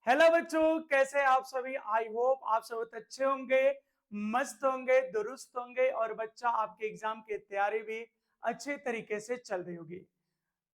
Hello बच्चों, कैसे हैं आप सभी। आई होप आप सब बहुत अच्छे होंगे, मस्त होंगे, दुरुस्त होंगे और बच्चा आपके एग्जाम की तैयारी भी अच्छे तरीके से चल रही होगी।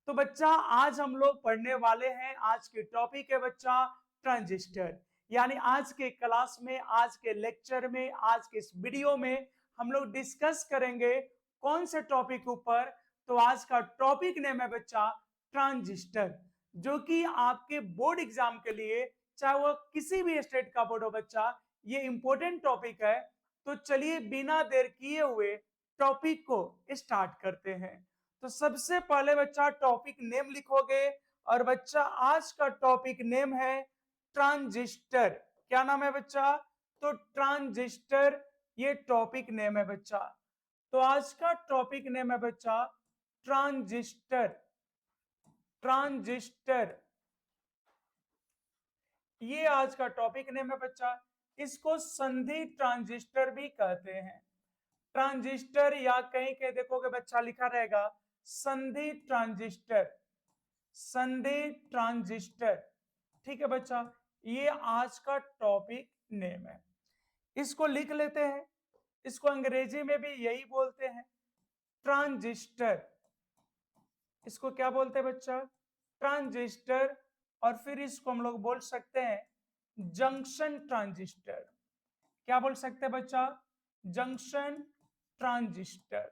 तो बच्चा आज हम लोग पढ़ने वाले हैं, आज के टॉपिक है बच्चा ट्रांजिस्टर। यानी आज के क्लास में, आज के लेक्चर में, आज के इस वीडियो में हम लोग डिस्कस करेंगे कौन से टॉपिक ऊपर। तो आज का टॉपिक नेम है बच्चा ट्रांजिस्टर, जो कि आपके बोर्ड एग्जाम के लिए, चाहे वो किसी भी स्टेट का बोर्ड हो बच्चा, ये इंपॉर्टेंट टॉपिक है। तो चलिए बिना देर किए हुए टॉपिक को स्टार्ट करते हैं। तो सबसे पहले बच्चा टॉपिक नेम लिखोगे और बच्चा आज का टॉपिक नेम है ट्रांजिस्टर। क्या नाम है बच्चा? तो ट्रांजिस्टर ये टॉपिक नेम है बच्चा। तो आज का टॉपिक नेम है बच्चा ट्रांजिस्टर। ट्रांजिस्टर ये आज का टॉपिक नेम है बच्चा। इसको संधि ट्रांजिस्टर भी कहते हैं। ट्रांजिस्टर या कहीं कहीं देखोगे बच्चा लिखा रहेगा संधि ट्रांजिस्टर। संधि ट्रांजिस्टर, ठीक है बच्चा। ये आज का टॉपिक नेम है। इसको लिख लेते हैं। इसको अंग्रेजी में भी यही बोलते हैं, ट्रांजिस्टर। इसको क्या बोलते हैं बच्चा? ट्रांजिस्टर। और फिर इसको हम लोग बोल सकते हैं जंक्शन ट्रांजिस्टर। क्या बोल सकते हैं बच्चा? Junction transistor.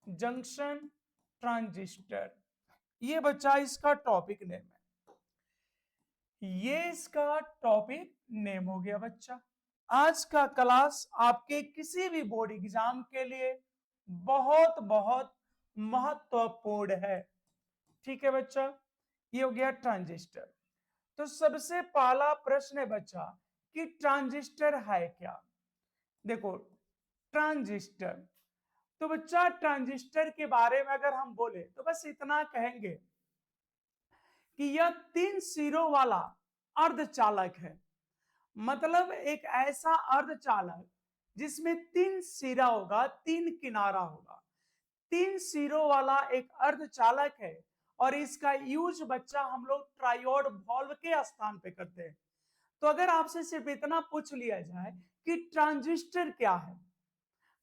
जंक्शन ट्रांजिस्टर ये बच्चा इसका टॉपिक नेम है। ये इसका टॉपिक नेम हो गया बच्चा। आज का क्लास आपके किसी भी बोर्ड एग्जाम के लिए बहुत बहुत महत्वपूर्ण है। ठीक है बच्चा, ये हो गया ट्रांजिस्टर। तो सबसे पहला प्रश्न है बच्चा कि ट्रांजिस्टर है क्या। देखो ट्रांजिस्टर, तो बच्चा ट्रांजिस्टर के बारे में अगर हम बोले तो बस इतना कहेंगे कि यह 3 सिरों वाला अर्धचालक है। मतलब एक ऐसा अर्धचालक जिसमें 3 सिरा होगा, 3 किनारा होगा। 3 सिरों वाला एक अर्धचालक है और इसका यूज बच्चा हम लोग ट्रायोड वॉल्व के स्थान पे करते हैं। तो अगर आपसे सिर्फ इतना पूछ लिया जाए कि ट्रांजिस्टर क्या है,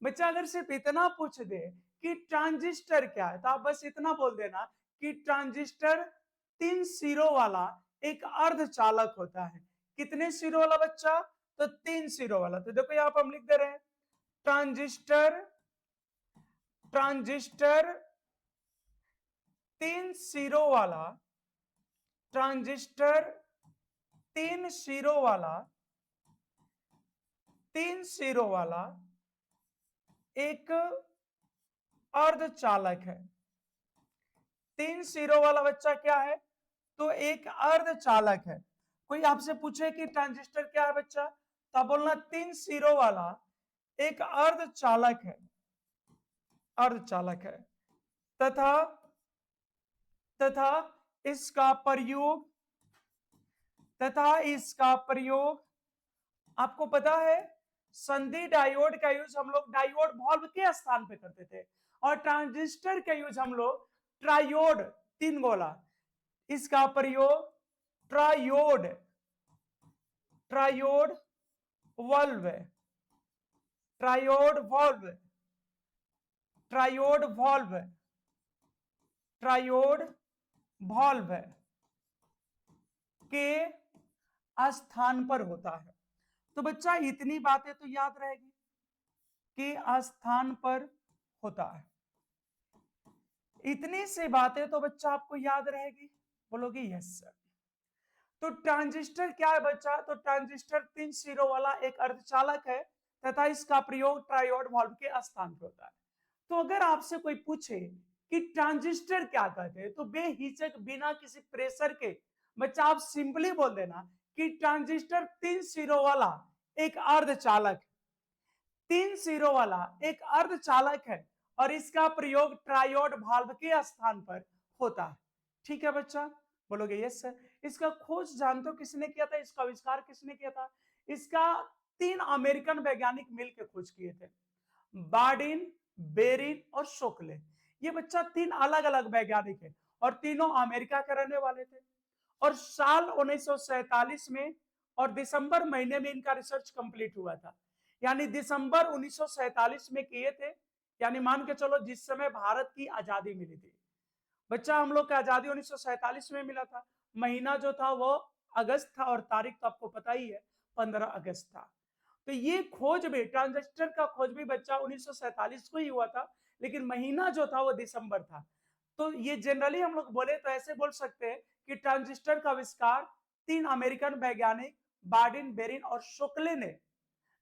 बच्चा अगर सिर्फ इतना पूछ दे कि ट्रांजिस्टर क्या है, तो आप बस इतना बोल देना कि ट्रांजिस्टर 3 सिरों वाला एक अर्धचालक होता है। कितने सिरों वाला बच्चा? तो 3 सिरों वाला। तो देखो यहाँ पर हम लिख दे रहे हैं ट्रांजिस्टर। ट्रांजिस्टर 3 सिरों वाला। ट्रांजिस्टर 3 सिरों वाला, 3 सिरों वाला एक अर्धचालक है। 3 सिरों वाला बच्चा क्या है? तो एक अर्धचालक है। कोई आपसे पूछे कि ट्रांजिस्टर क्या है बच्चा, तो बोलना 3 सिरों वाला एक अर्धचालक है। अर्धचालक है तथा तथा इसका प्रयोग आपको पता है संधि डायोड का यूज हम लोग डायोड वॉल्व के स्थान पे करते थे, और ट्रांजिस्टर का यूज हम लोग ट्रायोड, 3 गोला, इसका प्रयोग triode triode valve triode valve triode valve triode valve के स्थान पर होता है। तो बच्चा इतनी बातें तो याद रहेगी कि स्थान पर होता है। इतनी सी बातें तो बच्चा आपको याद रहेगी। बोलोगे यस सर। तो ट्रांजिस्टर क्या है बच्चा? तो ट्रांजिस्टर 3 सिरों वाला एक अर्धचालक है तथा इसका प्रयोग ट्रायोड वाल्व के स्थान पर होता है। तो अगर आपसे कोई पूछे कि ट्रांजिस्टर क्या कहते हैं, तो बेहिचक बिना किसी प्रेशर के बच्चा आप सिंपली बोल देना कि ट्रांजिस्टर 3 सिरों वाला एक अर्धचालक, 3 सिरों वाला एक अर्धचालक है और इसका प्रयोग ट्रायोड वाल्व के स्थान पर होता है। ठीक है बच्चा, बोलोगे यस सर। इसका खोज जानते हो किसने किया था? इसका आविष्कार किसने किया था? इसका 3 अमेरिकन वैज्ञानिक मिलकर खोज किए थे, बार्डिन, बेरिन और शोकले। ये बच्चा 3 अलग अलग वैज्ञानिक है और तीनों अमेरिका के रहने वाले थे। और साल 1947 में और दिसंबर महीने में इनका रिसर्च कंप्लीट हुआ था। यानी दिसंबर 1947 में किए थे, यानी मान के चलो जिस समय भारत की आजादी मिली थी। बच्चा हम लोग की आजादी 1947 में मिला था, महीना जो था वो अगस्त था और तारीख तो आपको पता ही है 15 अगस्त था। तो ये खोज भी, ट्रांजिस्टर का खोज भी बच्चा 1947 को ही हुआ था, लेकिन महीना जो था वो दिसंबर था। तो ये जनरली हम लोग बोले तो ऐसे बोल सकते हैं कि ट्रांजिस्टर का आविष्कार 3 अमेरिकन वैज्ञानिक बार्डिन, बेरिन और शुक्ले ने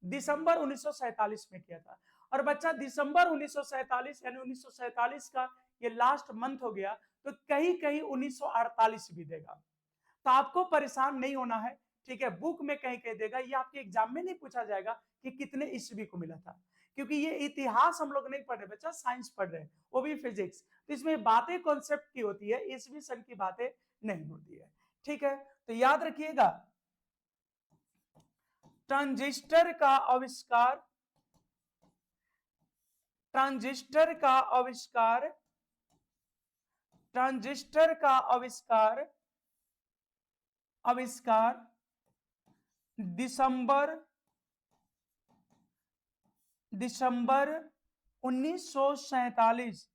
दिसंबर 1947 में किया था। और बच्चा दिसंबर 1947 यानी 1947 का ये लास्ट मंथ हो गया, तो कहीं कहीं 1948 भी देगा। तो आपको परेशान नहीं होना है, ठीक है। बुक में कहीं कहीं देगा, ये आपके एग्जाम में नहीं पूछा जाएगा कि कितने ईस्वी को मिला था, क्योंकि ये इतिहास हम लोग नहीं पढ़ रहे बच्चा, साइंस पढ़ रहे हैं, वो भी फिजिक्स। तो इसमें बातें कॉन्सेप्ट की होती है, ईस्वी सन की बातें नहीं होती है, ठीक है। तो याद रखिएगा, ट्रांजिस्टर का आविष्कार, ट्रांजिस्टर का आविष्कार, ट्रांजिस्टर का आविष्कार, आविष्कार दिसंबर 1947,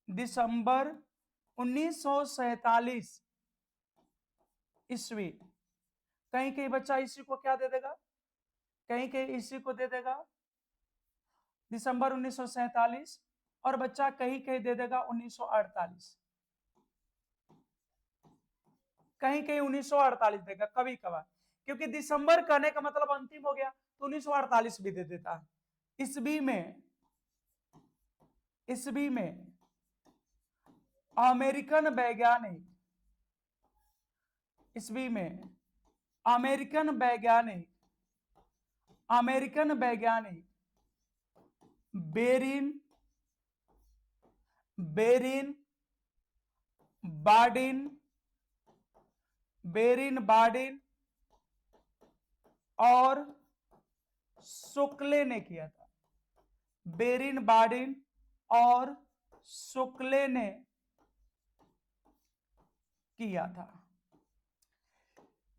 दिसंबर 1947 ईस्वी। कहीं कहीं बच्चा इसी को क्या दे देगा, कहीं कहीं इसी को दे देगा दिसंबर 1947, और बच्चा कहीं कहीं दे देगा 1948, कहीं कहीं 1948 देगा कभी कभार, क्योंकि दिसंबर कहने का मतलब अंतिम हो गया, तो 1948 भी दे देता है। ईस्वी में, ईस्वी में अमेरिकन वैज्ञानिक, ईस्वी में अमेरिकन वैज्ञानिक, अमेरिकन वैज्ञानिक बेरिन, बेरिन बार्डिन, बेरिन बार्डिन और शुक्ले ने किया था। बेरिन बार्डिन और शुक्ले ने किया था।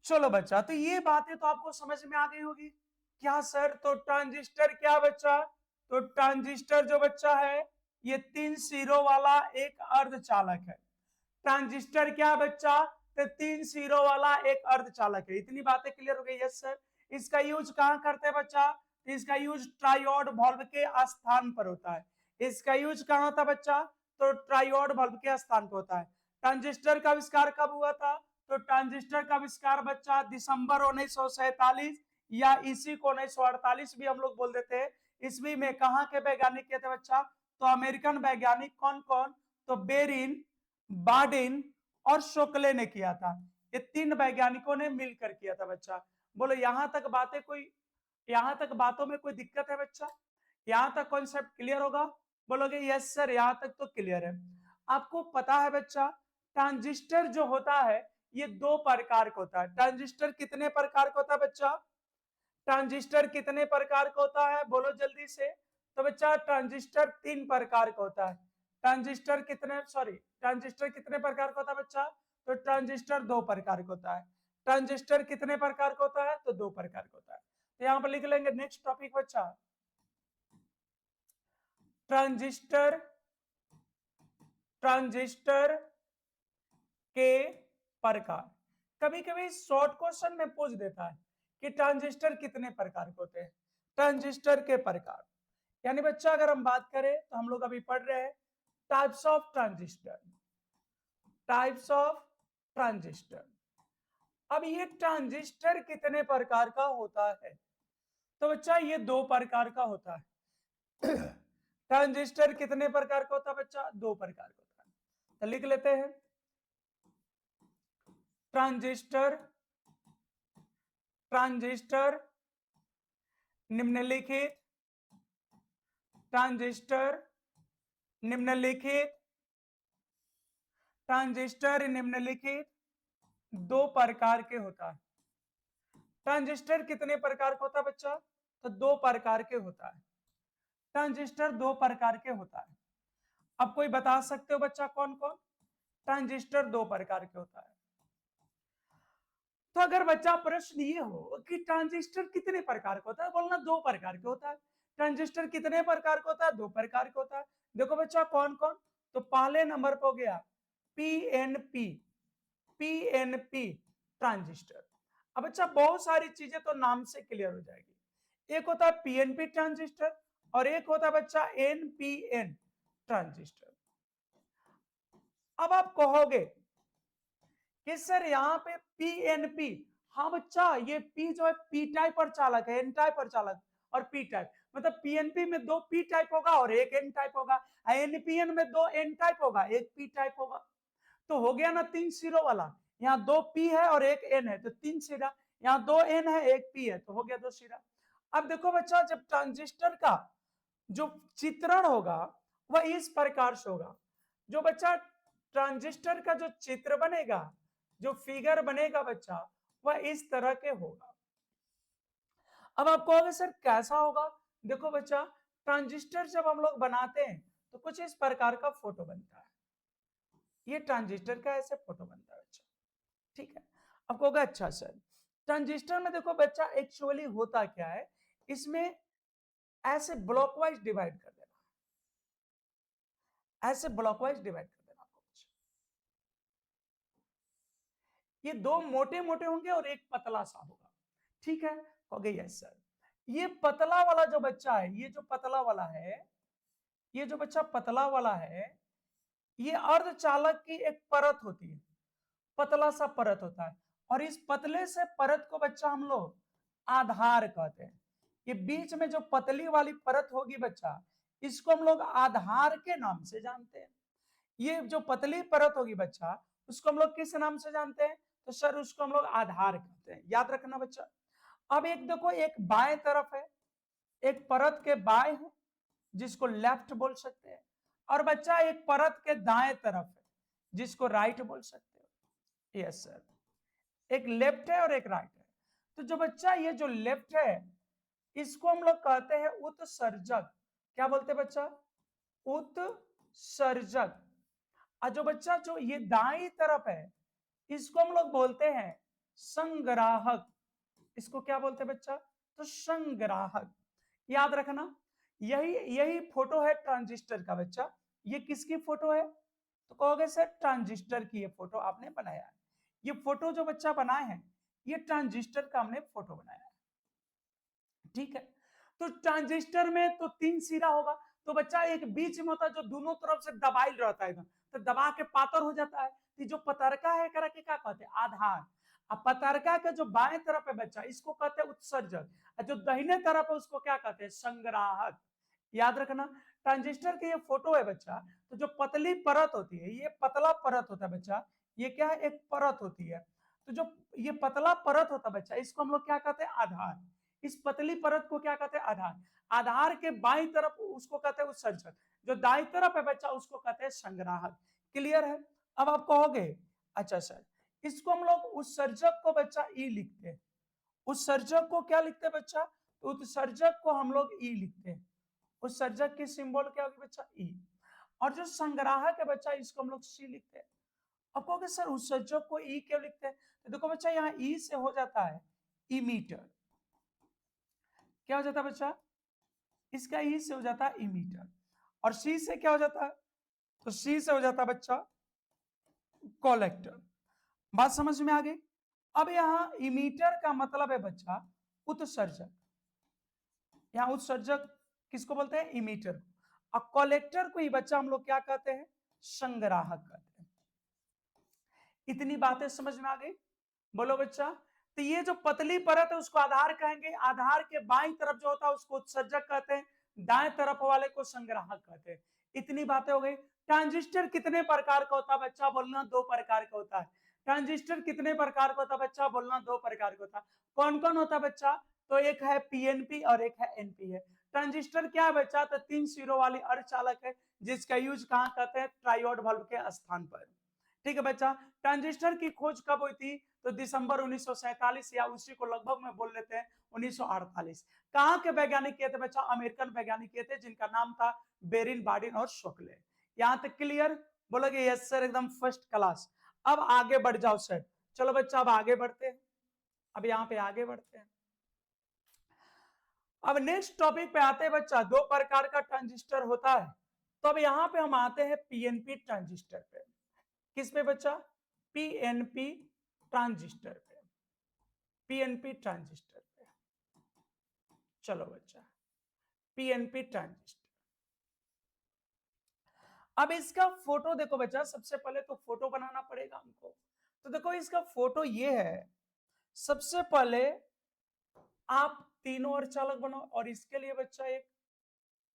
चलो बच्चा, तो ये बातें तो आपको समझ में आ गई होगी क्या सर? तो ट्रांजिस्टर क्या बच्चा? तो ट्रांजिस्टर जो बच्चा है ये 3 सिरों वाला एक अर्धचालक है। ट्रांजिस्टर क्या बच्चा? तो 3 सिरों वाला एक अर्धचालक है। इतनी बातें क्लियर हो गई? Yes sir. इसका यूज कहां करते हैं बच्चा? तो इसका यूज ट्रायोड वाल्व के स्थान पर होता है। इसका यूज कहां होता है बच्चा? तो ट्रायोड वाल्व के स्थान पर होता है। ट्रांजिस्टर का आविष्कार कब हुआ था? तो ट्रांजिस्टर का आविष्कार बच्चा दिसंबर 1947 या इसी को 1948 भी हम लोग बोल देते हैं। ईस्वी में कहां के वैज्ञानिक किए थे बच्चा? तो अमेरिकन वैज्ञानिक कौन कौन? तो बेरिन, बार्डिन और शुक्ले ने किया था। ये 3 वैज्ञानिकों ने मिलकर किया था बच्चा। बोलो यहां तक बातें कोई, यहां तक बातों में कोई दिक्कत है बच्चा? यहां तक कॉन्सेप्ट क्लियर होगा? बोलोगे यस सर, यहां तक तो क्लियर है। आपको पता है बच्चा, ट्रांजिस्टर जो होता है ये 2 प्रकार का होता है। ट्रांजिस्टर कितने प्रकार का होता है बच्चा? ट्रांजिस्टर कितने प्रकार का होता है? बोलो जल्दी से। तो बच्चा ट्रांजिस्टर 3 प्रकार का होता है। ट्रांजिस्टर कितने, सॉरी, ट्रांजिस्टर कितने प्रकार का होता है बच्चा? तो ट्रांजिस्टर 2 प्रकार का होता है। ट्रांजिस्टर कितने प्रकार का होता है? तो 2 प्रकार का होता है। तो यहां पर लिख लेंगे नेक्स्ट टॉपिक बच्चा, ट्रांजिस्टर, ट्रांजिस्टर के प्रकार। कभी कभी शॉर्ट क्वेश्चन में पूछ देता है कि ट्रांजिस्टर कितने प्रकार के होते हैं। ट्रांजिस्टर के प्रकार, यानी बच्चा अगर हम बात करें तो हम लोग अभी पढ़ रहे हैं types of transistor, types of transistor. अब ये ट्रांजिस्टर कितने प्रकार का होता है? तो बच्चा ये 2 प्रकार का होता है। ट्रांजिस्टर कितने प्रकार का होता है बच्चा? 2 प्रकार का होता है। तो लिख लेते हैं, ट्रांजिस्टर, ट्रांजिस्टर निम्नलिखित, ट्रांजिस्टर निम्नलिखित, ट्रांजिस्टर निम्नलिखित 2 प्रकार के होता है। ट्रांजिस्टर कितने प्रकार का होता है बच्चा? तो 2 प्रकार के होता है। ट्रांजिस्टर 2 प्रकार के होता है। अब कोई बता सकते हो बच्चा कौन कौन? ट्रांजिस्टर 2 प्रकार के होता है। तो अगर बच्चा प्रश्न ये हो कि ट्रांजिस्टर कितने प्रकार का होता है, बोलना दो प्रकार के होता है। ट्रांजिस्टर कितने प्रकार का होता है? दो प्रकार का होता है। देखो बच्चा कौन कौन, तो पहले नंबर पर हो गया पीएनपी, पीएनपी ट्रांजिस्टर। अब बच्चा बहुत सारी चीजें तो नाम से क्लियर हो जाएगी। एक होता है पीएनपी ट्रांजिस्टर और एक होता है बच्चा एनपीएन ट्रांजिस्टर। अब आप कहोगे कि सर यहाँ पे पीएनपी, हाँ बच्चा ये पी जो है पी टाइप पर चालक है, एन टाइप पर चालक और पी टाइप, मतलब पीएनपी में दो पी टाइप होगा और एक एन टाइप होगा, एनपीएन में दो एन टाइप होगा एक पी टाइप होगा। तो हो गया ना तीन सिरों वाला, यहाँ दो पी है और एक एन है तो तीन सिरा, यहाँ दो एन है एक पी है तो हो गया दो सिरा। अब देखो बच्चा जब ट्रांजिस्टर का जो चित्रण होगा वह इस प्रकार से होगा। जो बच्चा ट्रांजिस्टर का जो चित्र बनेगा, जो फिगर बनेगा बच्चा, वह इस तरह के होगा। अब आप कहोगे सर कैसा होगा? देखो बच्चा ट्रांजिस्टर जब हम लोग बनाते हैं तो कुछ इस प्रकार का फोटो बनता है, ये ट्रांजिस्टर का ऐसे फोटो बनता है बच्चा, ठीक है। अब कहोगे अच्छा सर ट्रांजिस्टर में देखो बच्चा एक्चुअली होता क्या है, इसमें ऐसे ब्लॉकवाइज डिवाइड कर देना, ऐसे ब्लॉकवाइज डिवाइड कर देना आपको बच्चा। ये दो मोटे मोटे होंगे और एक पतला सा होगा, ठीक है। कहोगे यस सर, ये पतला वाला जो बच्चा है, ये जो पतला वाला है, ये जो बच्चा पतला वाला है, ये अर्धचालक की एक परत होती है, पतला सा परत होता है। और इस पतले से परत को बच्चा हम लोग आधार कहते हैं। ये बीच में जो पतली वाली परत होगी बच्चा, इसको हम लोग आधार के नाम से जानते हैं। ये जो पतली परत होगी बच्चा, उसको हम लोग किस नाम से जानते हैं? तो सर उसको हम लोग आधार कहते हैं, याद रखना बच्चा। अब एक देखो एक बाएं तरफ है, एक परत के बाएं है जिसको लेफ्ट बोल सकते हैं, और बच्चा एक परत के दाएं तरफ है जिसको राइट बोल सकते हो। यस सर, एक लेफ्ट है और एक राइट है। तो जो बच्चा ये जो लेफ्ट है इसको हम लोग कहते हैं उत्सर्जक। क्या बोलते हैं बच्चा? उत्सर्जक। और जो बच्चा जो ये दाई तरफ है इसको हम लोग बोलते हैं संग्राहक। इसको क्या बोलते हैं बच्चा? तो संग्राहक। याद रखना, यही यही फोटो है ट्रांजिस्टर का बच्चा। ये किसकी फोटो है? तो कहोगे सर ट्रांजिस्टर की ये फोटो आपने बनाया है। ये फोटो जो बच्चा बनाए हैं ये ट्रांजिस्टर का हमने फोटो बनाया है, ठीक है। तो ट्रांजिस्टर में तो तीन सिरा होगा, तो बच्चा एक बीच में होता है जो दोनों तरफ से दबाइल रहता है, तो दबा के पातर हो जाता है। तो जो पतरका है करा के क्या कहते हैं? आधार। अब पतरका का जो बाएं तरफ है बच्चा इसको कहते हैं उत्सर्जक, और जो दाहिने तरफ है उसको क्या कहते हैं? संग्राहक। याद रखना, ट्रांजिस्टर की ये फोटो है बच्चा, तो जो पतली परत होती है, ये पतला परत होता है बच्चा, ये क्या है? एक परत होती है। तो जो ये पतला परत होता है बच्चा, इसको हम लोग क्या कहते हैं? आधार। इस पतली परत को क्या कहते हैं? आधार। आधार के बाईं तरफ उसको कहते हैं उत्सर्जक, जो दाईं तरफ है बच्चा उसको कहते हैं संग्राहक। क्लियर है? अब आप कहोगे अच्छा सर इसको हम लोग उत्सर्जक को बच्चा ई लिखते हैं, उत्सर्जक को क्या लिखते हैं बच्चा? तो उत्सर्जक को हम लोग ई लिखते हैं। उत्सर्जक की सिंबल क्या होगी बच्चा? ई। और जो संग्राहक है बच्चा इसको हम लोग सी लिखते हैं। अब कहोगे सर उत्सर्जक को ई क्यों लिखते हैं? तो देखो बच्चा यहाँ ई से हो जाता है इमीटर। क्या हो जाता है बच्चा? इसका ई से हो जाता है इमीटर। और सी से क्या हो जाता है? तो सी से हो जाता है बच्चा कलेक्टर। बात समझ में आ गई? अब यहाँ इमीटर का मतलब है बच्चा उत्सर्जक। यहाँ उत्सर्जक किसको बोलते हैं? इमीटर। और कलेक्टर को ही बच्चा हम लोग क्या कहते हैं? संग्राहक कहते हैं। इतनी बातें समझ में आ गई? बोलो बच्चा। तो ये जो पतली परत है उसको आधार कहेंगे, आधार के बाईं तरफ जो होता है उसको उत्सर्जक कहते हैं, दाएं तरफ वाले को संग्राहक कहते हैं। इतनी बातें हो गई। ट्रांजिस्टर कितने प्रकार का होता है बच्चा? बोलना दो प्रकार का होता है। ट्रांजिस्टर कितने प्रकार का होता है बच्चा? बोलना दो प्रकार का होता है। कौन कौन होता है बच्चा? तो एक है पीएनपी और एक है एनपी है। ट्रांजिस्टर क्या है बच्चा? तो तीन सिरों वाली अर्धचालक है जिसका यूज कहाँ करते हैं? ट्रायोड वाल्व के स्थान पर। ठीक है बच्चा। ट्रांजिस्टर की खोज कब हुई थी? तो दिसंबर 1947 या उसी को लगभग में बोल लेते हैं 1948। कहाँ के वैज्ञानिक किए थे बच्चा? अमेरिकन वैज्ञानिक किए थे जिनका नाम था बेरिन, बार्डिन और शोकले। यहां तक क्लियर? बोलोगे यस सर एकदम फर्स्ट क्लास। अब आगे बढ़ जाओ सर। चलो बच्चा अब आगे बढ़ते हैं। अब यहाँ पे आगे बढ़ते हैं। अब नेक्स्ट टॉपिक पे आते हैं बच्चा, दो प्रकार का ट्रांजिस्टर होता है। तो अब यहाँ पे हम आते हैं पीएनपी ट्रांजिस्टर पे। किस पे बच्चा? पीएनपी ट्रांजिस्टर पे, पीएनपी ट्रांजिस्टर पे। चलो बच्चा, पीएनपी ट्रांजिस्टर। अब इसका फोटो देखो बच्चा, सबसे पहले तो फोटो बनाना पड़ेगा हमको। तो देखो इसका फोटो ये है। सबसे पहले आप तीनों अर्धचालक बनाओ, और इसके लिए बच्चा एक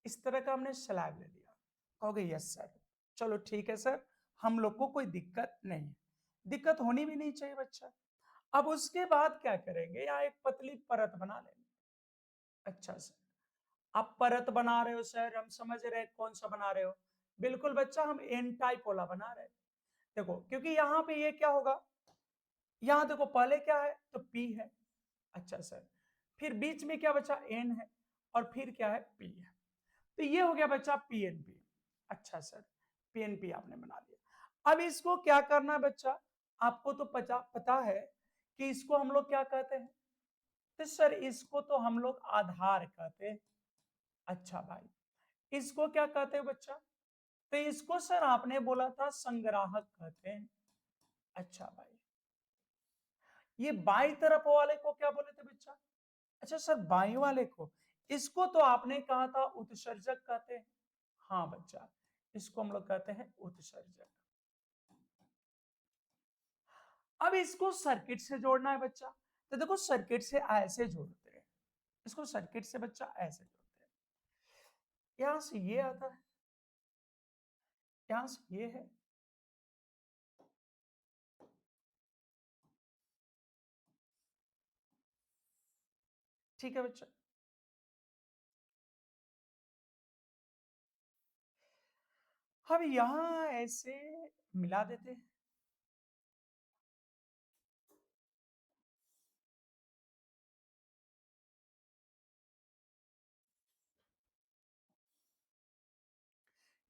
इस तरह का हमने स्लैब ले लिया। कहोगे यस सर, चलो ठीक है सर, हम लोग को कोई दिक्कत नहीं है, दिक्कत होनी भी नहीं चाहिए बच्चा। अब उसके बाद क्या करेंगे, यहाँ एक पतली परत बना लेंगे। अच्छा सर, आप परत बना रहे हो सर, हम समझ रहे हैं कौन सा बना रहे हो। बिल्कुल बच्चा, हम एन टाइप वाला बना रहे हैं। देखो क्योंकि यहाँ पे ये क्या होगा, यहाँ देखो पहले क्या है तो पी है। अच्छा सर, फिर बीच में क्या बचा, एन है, और फिर क्या है, पी है। तो ये हो गया बच्चा पीएनपी। अच्छा सर, पीएनपी आपने बना लिया। अब इसको क्या करना है बच्चा, आपको तो पता है कि इसको हम लोग क्या कहते हैं। तो सर इसको तो हम लोग आधार कहते हैं। अच्छा भाई, इसको क्या कहते हैं बच्चा, तो इसको सर आपने बोला था संग्राहक कहते हैं। अच्छा भाई, ये बाई तरफ वाले को क्या बोले थे बच्चा? अच्छा सर, बाई वाले को, इसको तो आपने कहा था उत्सर्जक कहते हैं। हाँ बच्चा, इसको हम लोग कहते हैं उत्सर्जक। अब इसको सर्किट से जोड़ना है बच्चा। तो देखो सर्किट से ऐसे जोड़ते हैं, इसको सर्किट से बच्चा ऐसे जोड़ते हैं। यहां से ये आता है, यहां से ये है, ठीक है बच्चा। अब यहां ऐसे मिला देते हैं।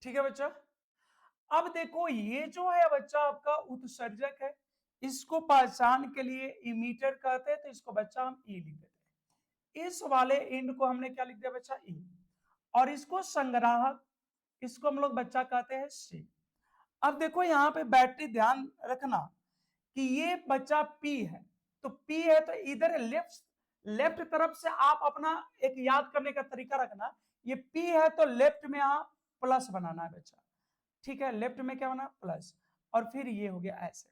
ठीक है बच्चा। अब देखो ये जो है बच्चा आपका उत्सर्जक है, इसको पहचान के लिए इमीटर कहते हैं, तो इसको बच्चा हम ई लिख देते हैं। इस वाले एंड को हमने क्या लिख दिया बच्चा, ई। और इसको संग्राहक, इसको हम लोग बच्चा कहते हैं सी। अब देखो यहाँ पे बैटरी, ध्यान रखना कि ये बच्चा पी है, तो पी है तो इधर लेफ्ट लेफ्ट तरफ से आप अपना एक याद करने का तरीका रखना। ये पी है तो लेफ्ट में आप प्लस बनाना है बच्चा, ठीक है, लेफ्ट में क्या बना, प्लस। और फिर ये हो गया ऐसे।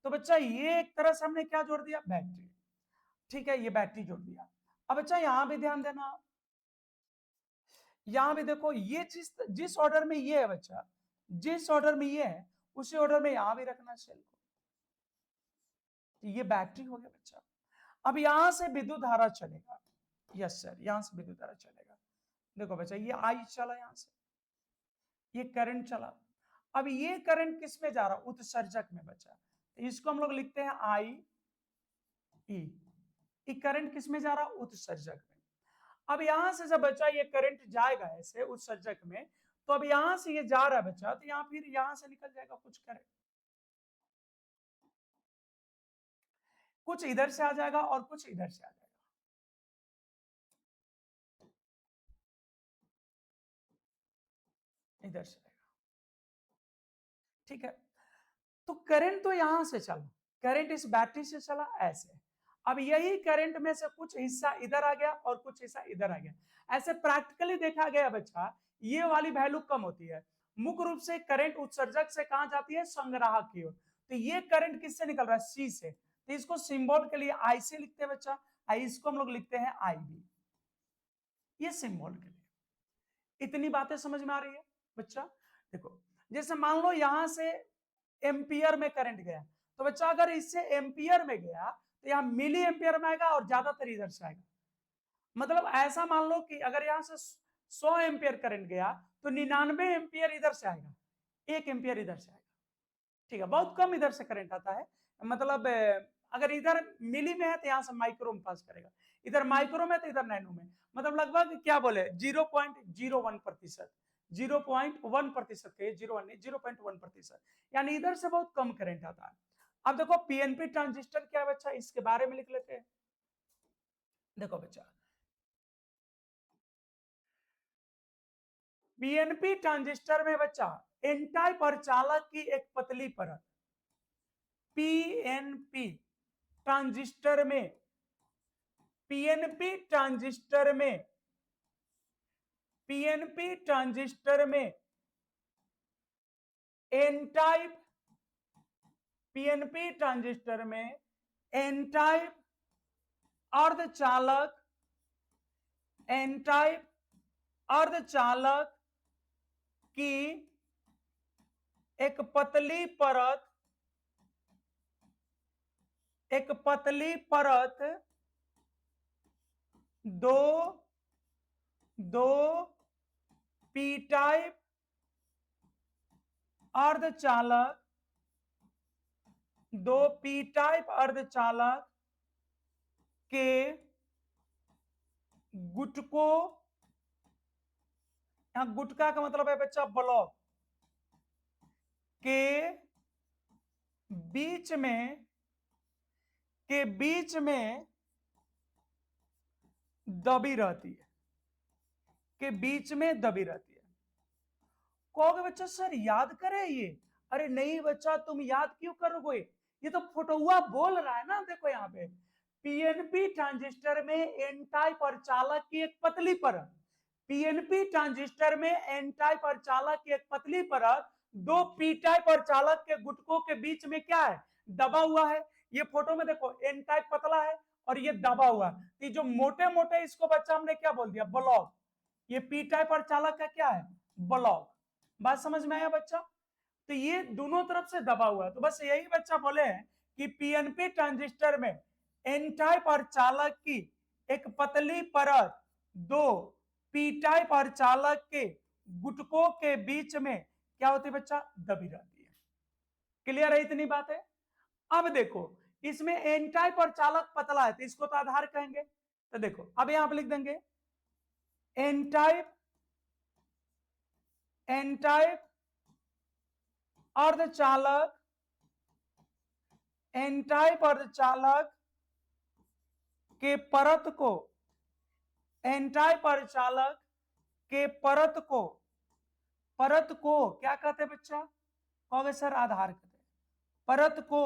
तो बच्चा ये एक तरह से हमने क्या जोड़ दिया, बैटरी। ठीक है, ये बैटरी जोड़ दिया। अब बच्चा यहाँ भी ध्यान देना, यहाँ भी देखो ये चीज जिस ऑर्डर में ये है बच्चा, जिस ऑर्डर में ये है उसी ऑर्डर में यहाँ भी रखना सेल को। तो ये बैटरी हो गया बच्चा। अब यहां से विद्युत धारा चलेगा। यस सर, यहां से विद्युत धारा चलेगा। देखो बच्चा, ये आई चला, यहां से ये करंट चला। अब ये करंट किस में जा रहा, उत्सर्जक में बच्चा। तो इसको हम लोग लिखते हैं आई ई। करंट किस में जा रहा, उत्सर्जक में। अब यहां से जब बच्चा ये करंट जाएगा ऐसे उत्सर्जक में, तो अब यहां से ये जा रहा है बच्चा, तो यहाँ फिर यहां से निकल जाएगा कुछ करंट, कुछ इधर से आ जाएगा और कुछ इधर से आ जाएगा। इधर से आएगा, ठीक है। तो करंट तो यहां से चला, करंट इस बैटरी से चला ऐसे। अब यही करंट में से कुछ हिस्सा इधर आ गया और कुछ हिस्सा इधर आ गया। ऐसे प्रैक्टिकली देखा गया बच्चा, ये वाली वैल्यू कम होती है। मुख्य रूप से करंट उत्सर्जक से कहां जाती है, संग्राहक की ओर। तो ये करंट किससे निकल रहा है, सी से। तो इसको सिंबल के लिए आई से लिखते हैं बच्चा, इसको हम लोग लिखते हैं आई बी। ये सिंबल के लिए। इतनी बातें समझ में आ रही है बच्चा? देखो जैसे मान लो यहां से एम्पियर में करंट गया, तो बच्चा अगर इससे एम्पियर में गया तो यहाँ मिली एम्पियर में आएगा और ज्यादातर इधर से आएगा। मतलब ऐसा मान लो कि अगर यहाँ से 100 एम्पियर करंट गया तो 99 एम्पियर इधर से आएगा, 1 एम्पियर इधर से आएगा। ठीक है, बहुत कम इधर से करंट आता है। मतलब अगर इधर मिली में है तो यहाँ से माइक्रो में पास करेगा, इधर माइक्रो में तो इधर नैनो में। मतलब लगभग क्या बोले 0.01%, 0.1% के 0.1% यानी इधर से बहुत कम करंट आता है। अब देखो पीएनपी ट्रांजिस्टर क्या है बच्चा, इसके बारे में लिख लेते हैं। देखो बच्चा, पीएनपी ट्रांजिस्टर में बच्चा एन टाइप अर्धचालक की एक पतली परत, पीएनपी ट्रांजिस्टर में, पीएनपी ट्रांजिस्टर में, पीएनपी ट्रांजिस्टर में एन टाइप, पीएनपी ट्रांजिस्टर में एन टाइप अर्धचालक, एन टाइप अर्धचालक की एक पतली परत, एक पतली परत दो पी टाइप अर्धचालक, दो पी टाइप अर्धचालक के गुटकों, यहां गुटका का मतलब है बच्चा ब्लॉक, के बीच में, के बीच में दबी रहती है, के बीच में दबी रहती है। कहोगे बच्चा सर याद करे ये, अरे नहीं बच्चा तुम याद क्यों करोगे, ये तो फोटोआ बोल रहा है ना। देखो यहाँ पे पीएनपी ट्रांजिस्टर में एन टाइप अर्धचालक की एक पतली परत, पीएनपी ट्रांजिस्टर में एन टाइप अर्धचालक की एक पतली परत दो पी टाइप अर्धचालक के गुटकों के बीच में क्या है, दबा हुआ है। ये फोटो में देखो एन टाइप पतला है और ये दबा हुआ है, तो जो मोटे मोटे इसको बच्चा हमने क्या बोल दिया, ब्लॉक। ये पी टाइप अर्धचालक का क्या है, ब्लॉक। बात समझ में आया बच्चा। तो ये दोनों तरफ से दबा हुआ है, तो बस यही बच्चा बोले हैं कि पीएनपी ट्रांजिस्टर में एन टाइप अर्धचालक की एक पतली परत दो पी टाइप अर्धचालक के गुटकों के बीच में क्या होती है बच्चा, दबी रहती है। क्लियर है इतनी बात है। अब देखो इसमें एन टाइप अर्धचालक पतला है तो इसको तो आधार कहेंगे। तो देखो अब यहां पर लिख देंगे एन टाइप, एन टाइप अर्धचालक, एन टाइप अर्धचालक के परत को, एन टाइप अर्धचालक के परत को, परत को क्या कहते हैं बच्चा, कहोगे सर आधार कहते हैं, परत को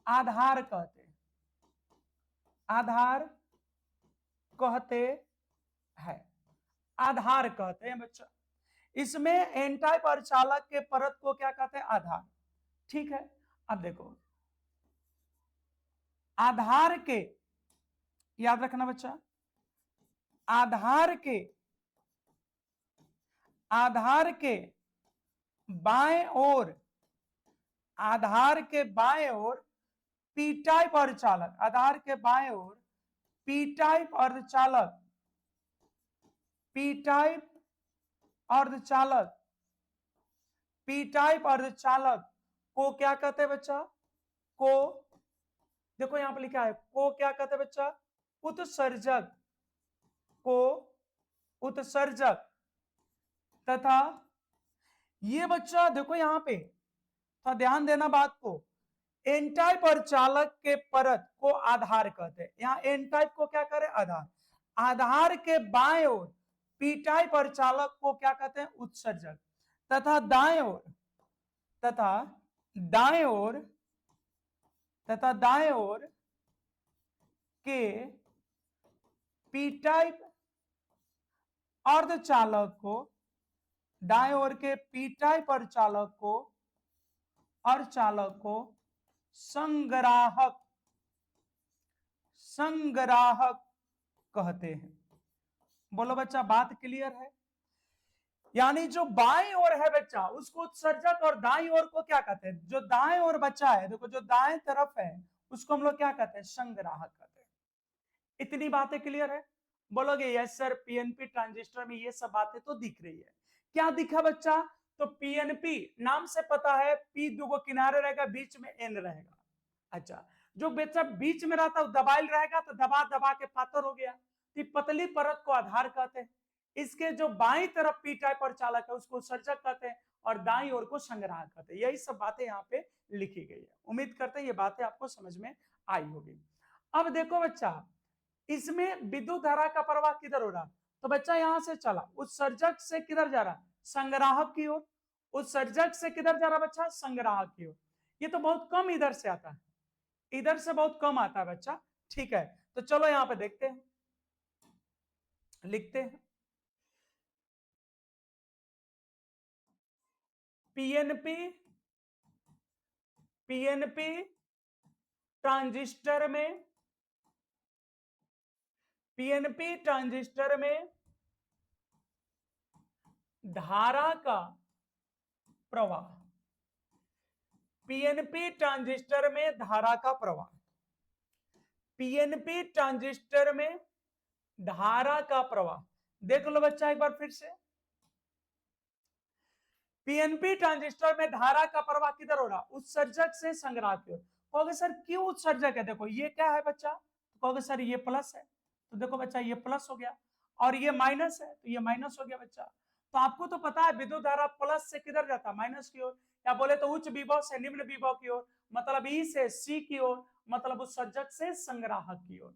आधार कहते हैं, आधार कहते हैं, आधार कहते हैं बच्चा। इसमें एन टाइप अर्धचालक के परत को क्या कहते हैं, आधार। ठीक है। अब देखो आधार के, याद रखना बच्चा, आधार के, आधार के बाएं ओर, आधार के बाएं ओर पी टाइप अर्धचालक, आधार के बाएं ओर पी टाइप अर्धचालक, पी टाइप अर्धचालक, पी टाइप अर्धचालक को क्या कहते हैं बच्चा, को, देखो यहां पर लिखा है को क्या कहते हैं बच्चा, उत्सर्जक, को उत्सर्जक। तथा ये बच्चा देखो यहां पे तो ध्यान देना बात को, एन टाइप अर्धचालक के परत को आधार कहते हैं। यहां एन टाइप को क्या करे, आधार। आधार के बाएं ओर पी टाइप अर्धचालक को क्या कहते हैं, उत्सर्जक। तथा दाएं ओर, तथा दाएं ओर, तथा दाएं ओर के पी टाइप अर्धचालक को, दाएं ओर के पी टाइप अर्धचालक को, अर्धचालक को संग्राहक, संग्राहक कहते हैं। बोलो बच्चा बात क्लियर है। यानी जो बाईं ओर है बच्चा उसको उत्सर्जक और दाईं ओर को क्या कहते हैं, जो दाएं ओर बच्चा है देखो जो दाएं तरफ है उसको हम लोग क्या कहते हैं, संग्राहक कहते हैं। इतनी बातें क्लियर है। बोलोगे यस सर पीएनपी ट्रांजिस्टर में ये सब बातें तो दिख रही है। क्या दिखा बच्चा, तो पीएनपी नाम से पता है पी दो किनारे रहेगा बीच में एन रहेगा। अच्छा जो बच्चा बीच में रहता है दबाइल रहेगा तो दबा दबा के पातर हो गया, तो पतली परत को आधार कहते हैं। इसके जो बाईं तरफ पी टाइप अर्धचालक है उसको उत्सर्जक कहते हैं और दाईं ओर को संग्राहक कहते हैं। यही सब बातें यहाँ पे लिखी गई है। उम्मीद करते हैं ये बातें आपको समझ में आई होगी। अब देखो बच्चा, इसमें विद्युत धारा का प्रवाह किधर हो रहा, तो बच्चा यहां से चला, उत्सर्जक से किधर जा रहा, संग्राहक की ओर। उत्सर्जक से किधर जा रहा बच्चा, संग्राहक की ओर। ये तो बहुत कम इधर से आता है, इधर से बहुत कम आता है बच्चा। ठीक है, तो चलो यहां पे देखते हैं, लिखते हैं पीएनपी, पीएनपी ट्रांजिस्टर में, पीएनपी ट्रांजिस्टर में धारा का प्रवाह, पीएनपी ट्रांजिस्टर में धारा का प्रवाह, पीएनपी ट्रांजिस्टर में धारा का प्रवाह। देख लो बच्चा एक बार फिर से, पीएनपी ट्रांजिस्टर में धारा का प्रवाह किधर हो रहा, उत्सर्जक से संग्राहक की ओर। कहोगे सर क्यों उत्सर्जक है, देखो ये क्या है बच्चा, तो कहोगे सर ये प्लस है, तो देखो बच्चा ये प्लस हो गया, और ये माइनस है तो ये माइनस हो गया बच्चा। तो आपको तो पता है विद्युत धारा प्लस से किधर जाता है, माइनस की ओर, या बोले तो उच्च विभव से निम्न विभव की ओर, मतलब ई से सी की ओर, मतलब उत्सर्जक से संग्राहक की ओर।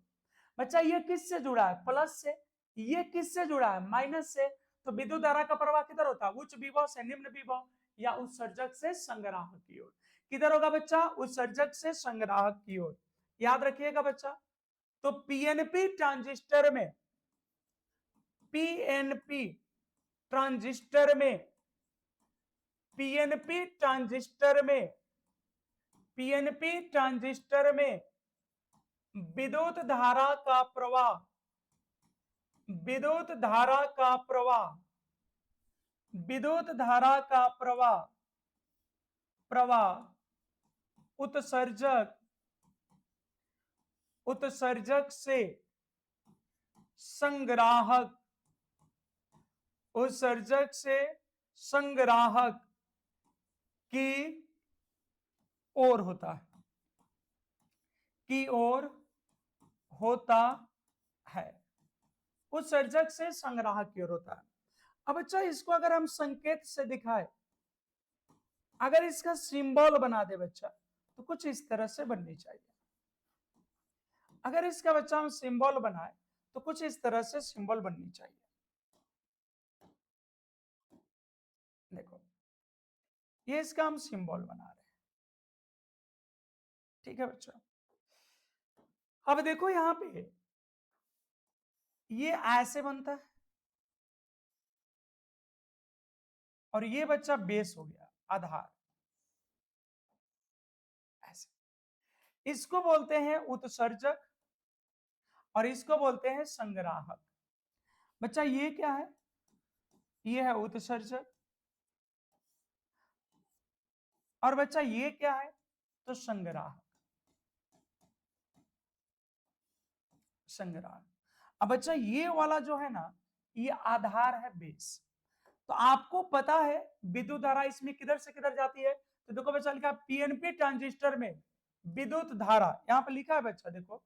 बच्चा ये किससे जुड़ा है, प्लस से, ये किससे जुड़ा है, माइनस से। तो विद्युत धारा का प्रवाह किधर होता है, उच्च विभव से निम्न विभव, या उत्सर्जक से संग्राहक की ओर। किधर होगा बच्चा, उत्सर्जक से संग्राहक की ओर, याद रखिएगा बच्चा। तो पीएनपी ट्रांजिस्टर में, पीएनपी ट्रांजिस्टर में, पीएनपी ट्रांजिस्टर में, पीएनपी ट्रांजिस्टर में विद्युत धारा का प्रवाह, विद्युत धारा का प्रवाह, विद्युत धारा का प्रवाह, प्रवाह उत्सर्जक, उत्सर्जक से संग्राहक, उत्सर्जक से संग्राहक की ओर होता है, की ओर होता है, उत्सर्जक से संग्राहक की ओर होता है। अब अच्छा इसको अगर हम संकेत से दिखाए, अगर इसका सिंबल बना दे बच्चा, तो कुछ इस तरह से बननी चाहिए। अगर इसका बच्चा हम सिंबल बनाए तो कुछ इस तरह से सिंबल बननी चाहिए। देखो ये इसका हम सिंबल बना रहे हैं, ठीक है बच्चा। अब देखो यहां पे ये ऐसे बनता है, और ये बच्चा बेस हो गया, आधार, ऐसे। इसको बोलते हैं उत्सर्जक और इसको बोलते हैं संग्राहक। बच्चा ये क्या है, ये है उत्सर्जक, और बच्चा ये क्या है, तो संग्राहक, संग्राहक। अब बच्चा ये वाला जो है ना, ये आधार है, बेस। तो आपको पता है विद्युत धारा इसमें किधर से किधर जाती है, तो देखो बच्चा लिखा है पीएनपी ट्रांजिस्टर में विद्युत धारा, यहां पे लिखा है बच्चा देखो,